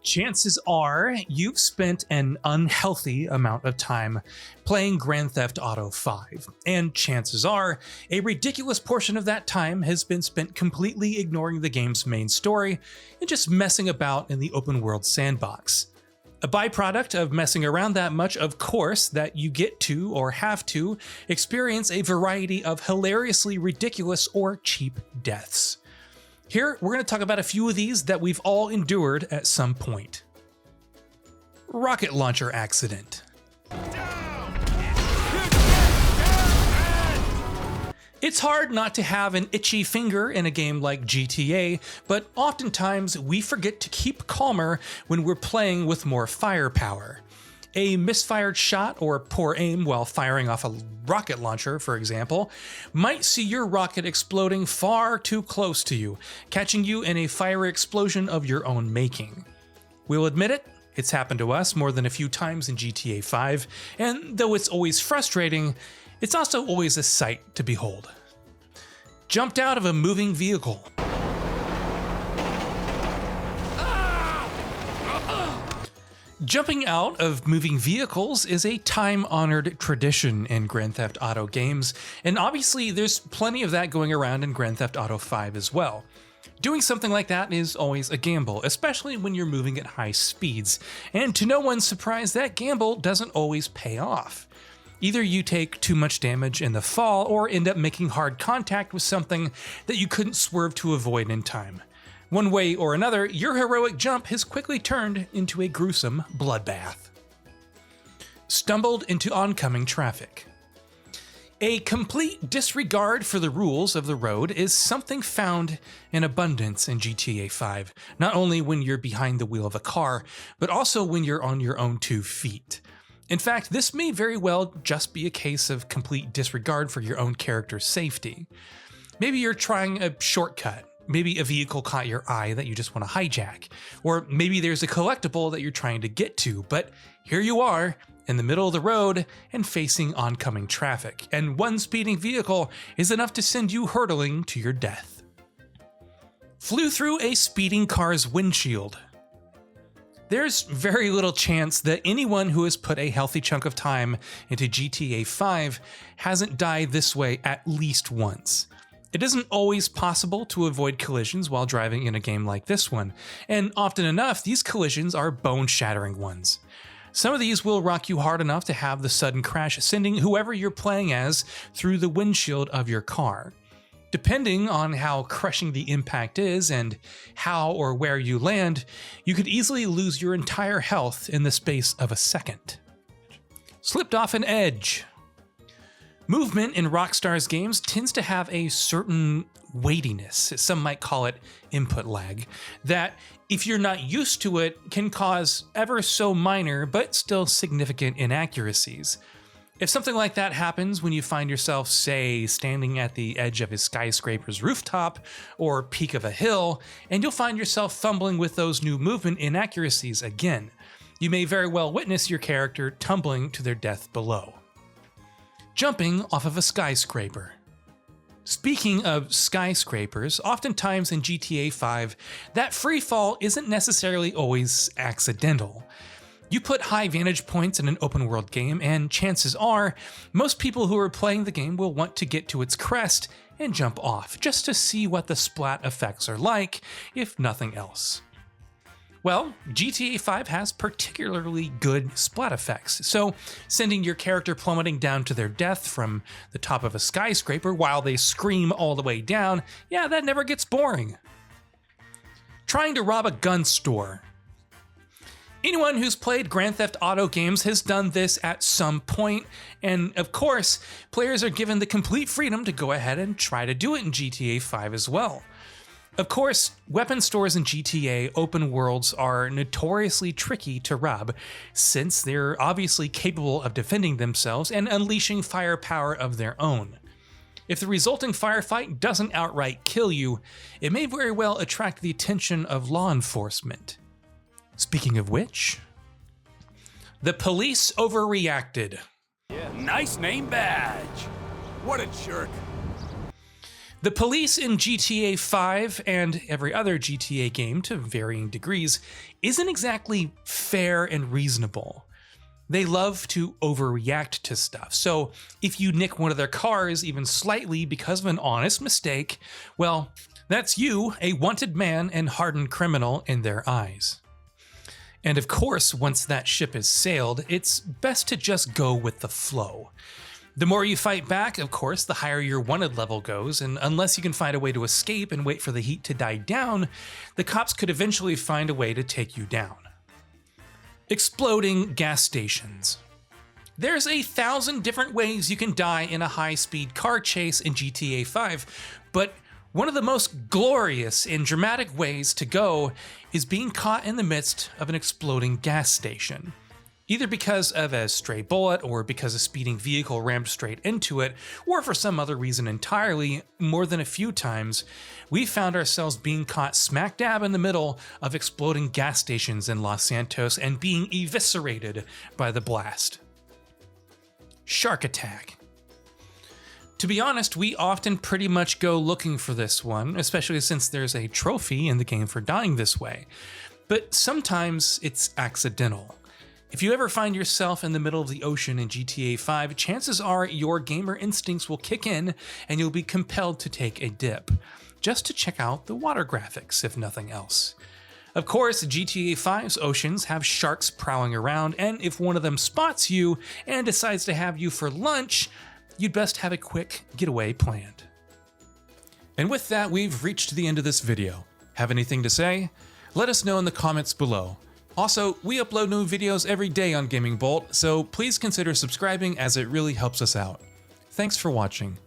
Chances are you've spent an unhealthy amount of time playing Grand Theft Auto 5, and chances are a ridiculous portion of that time has been spent completely ignoring the game's main story and just messing about in the open world sandbox. A byproduct of messing around that much, of course, that you get to, or have to, experience a variety of hilariously ridiculous or cheap deaths. Here, we're going to talk about a few of these that we've all endured at some point. Rocket launcher accident. It's hard not to have an itchy finger in a game like GTA, but oftentimes we forget to keep calmer when we're playing with more firepower. A misfired shot or poor aim while firing off a rocket launcher, for example, might see your rocket exploding far too close to you, catching you in a fiery explosion of your own making. We'll admit it, it's happened to us more than a few times in GTA 5, and though it's always frustrating, it's also always a sight to behold. Jumped out of a moving vehicle. Jumping out of moving vehicles is a time-honored tradition in Grand Theft Auto games, and obviously there's plenty of that going around in Grand Theft Auto 5 as well. Doing something like that is always a gamble, especially when you're moving at high speeds, and to no one's surprise, that gamble doesn't always pay off. Either you take too much damage in the fall, or end up making hard contact with something that you couldn't swerve to avoid in time. One way or another, your heroic jump has quickly turned into a gruesome bloodbath. Stumbled into oncoming traffic. A complete disregard for the rules of the road is something found in abundance in GTA 5, not only when you're behind the wheel of a car, but also when you're on your own 2 feet. In fact, this may very well just be a case of complete disregard for your own character's safety. Maybe you're trying a shortcut. Maybe a vehicle caught your eye that you just want to hijack. Or maybe there's a collectible that you're trying to get to, but here you are, in the middle of the road and facing oncoming traffic, and one speeding vehicle is enough to send you hurtling to your death. Flew through a speeding car's windshield. There's very little chance that anyone who has put a healthy chunk of time into GTA 5 hasn't died this way at least once. It isn't always possible to avoid collisions while driving in a game like this one, and often enough, these collisions are bone-shattering ones. Some of these will rock you hard enough to have the sudden crash sending whoever you're playing as through the windshield of your car. Depending on how crushing the impact is and how or where you land, you could easily lose your entire health in the space of a second. Slipped off an edge. Movement in Rockstar's games tends to have a certain weightiness, some might call it input lag, that if you're not used to it can cause ever so minor but still significant inaccuracies. If something like that happens when you find yourself, say, standing at the edge of a skyscraper's rooftop or peak of a hill, and you'll find yourself fumbling with those new movement inaccuracies again, you may very well witness your character tumbling to their death below. Jumping off of a skyscraper. Speaking of skyscrapers, oftentimes in GTA 5, that free fall isn't necessarily always accidental. You put high vantage points in an open world game, and chances are, most people who are playing the game will want to get to its crest and jump off, just to see what the splat effects are like, if nothing else. Well, GTA 5 has particularly good splat effects, so sending your character plummeting down to their death from the top of a skyscraper while they scream all the way down, yeah, that never gets boring. Trying to rob a gun store. Anyone who's played Grand Theft Auto games has done this at some point, and of course, players are given the complete freedom to go ahead and try to do it in GTA 5 as well. Of course, weapon stores in GTA open worlds are notoriously tricky to rob, since they're obviously capable of defending themselves and unleashing firepower of their own. If the resulting firefight doesn't outright kill you, it may very well attract the attention of law enforcement. Speaking of which, the police overreacted. Yeah, nice name badge. What a jerk. The police in GTA 5 and every other GTA game to varying degrees isn't exactly fair and reasonable. They love to overreact to stuff. So if you nick one of their cars even slightly because of an honest mistake, well, that's you, a wanted man and hardened criminal in their eyes. And of course, once that ship has sailed, it's best to just go with the flow. The more you fight back, of course, the higher your wanted level goes, and unless you can find a way to escape and wait for the heat to die down, the cops could eventually find a way to take you down. Exploding gas stations. There's 1,000 different ways you can die in a high-speed car chase in GTA 5, but one of the most glorious and dramatic ways to go is being caught in the midst of an exploding gas station. Either because of a stray bullet, or because a speeding vehicle rammed straight into it, or for some other reason entirely. More than a few times, we found ourselves being caught smack dab in the middle of exploding gas stations in Los Santos and being eviscerated by the blast. Shark attack. To be honest, we often pretty much go looking for this one, especially since there's a trophy in the game for dying this way. But sometimes it's accidental. If you ever find yourself in the middle of the ocean in GTA 5, chances are your gamer instincts will kick in and you'll be compelled to take a dip, just to check out the water graphics, if nothing else. Of course, GTA 5's oceans have sharks prowling around, and if one of them spots you and decides to have you for lunch, you'd best have a quick getaway planned. And with that, we've reached the end of this video. Have anything to say? Let us know in the comments below. Also, we upload new videos every day on GamingBolt, so please consider subscribing as it really helps us out. Thanks for watching.